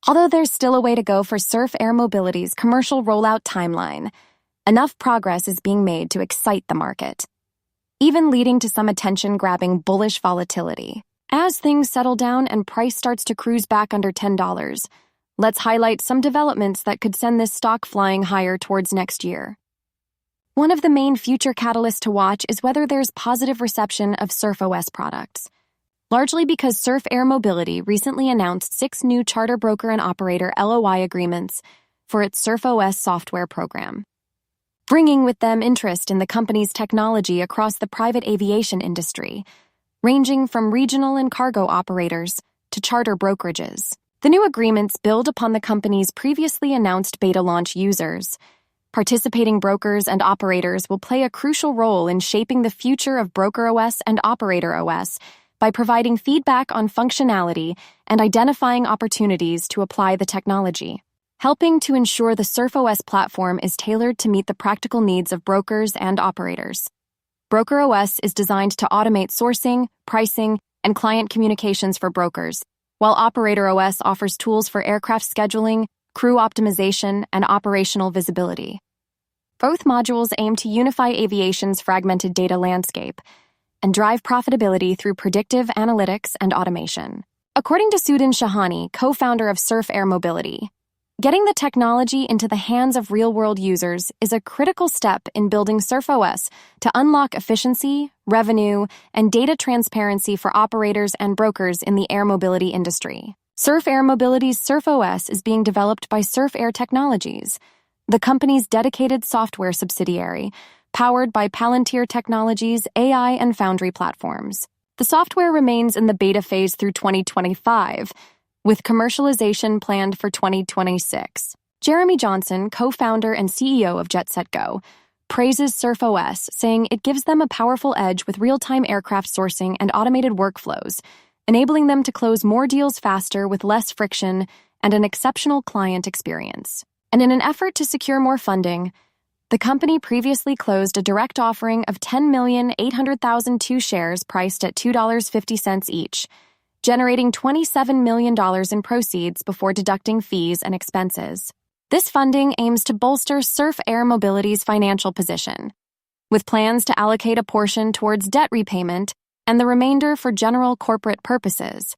Although there's still a way to go for Surf Air Mobility's commercial rollout timeline, enough progress is being made to excite the market, even leading to some attention-grabbing bullish volatility. As things settle down and price starts to cruise back under $10, let's highlight some developments that could send this stock flying higher towards next year. One of the main future catalysts to watch is whether there's positive reception of SurfOS products, largely because Surf Air Mobility recently announced 6 new charter broker and operator LOI agreements for its SurfOS software program, bringing with them interest in the company's technology across the private aviation industry, ranging from regional and cargo operators to charter brokerages. The new agreements build upon the company's previously announced beta launch users. Participating brokers and operators will play a crucial role in shaping the future of BrokerOS and OperatorOS by providing feedback on functionality and identifying opportunities to apply the technology, helping to ensure the SurfOS platform is tailored to meet the practical needs of brokers and operators. BrokerOS is designed to automate sourcing, pricing, and client communications for brokers, while OperatorOS offers tools for aircraft scheduling, crew optimization, and operational visibility. Both modules aim to unify aviation's fragmented data landscape and drive profitability through predictive analytics and automation. According to Sudhin Shahani, co-founder of Surf Air Mobility, getting the technology into the hands of real-world users is a critical step in building SurfOS to unlock efficiency, revenue, and data transparency for operators and brokers in the air mobility industry. Surf Air Mobility's SurfOS is being developed by Surf Air Technologies, the company's dedicated software subsidiary, powered by Palantir Technologies' AI and Foundry platforms. The software remains in the beta phase through 2025, with commercialization planned for 2026. Jeremy Johnson, co-founder and CEO of JetSetGo, praises SurfOS, saying it gives them a powerful edge with real-time aircraft sourcing and automated workflows, enabling them to close more deals faster with less friction and an exceptional client experience. And in an effort to secure more funding, the company previously closed a direct offering of 10,800,002 shares priced at $2.50 each, generating $27 million in proceeds before deducting fees and expenses. This funding aims to bolster Surf Air Mobility's financial position, with plans to allocate a portion towards debt repayment and the remainder for general corporate purposes.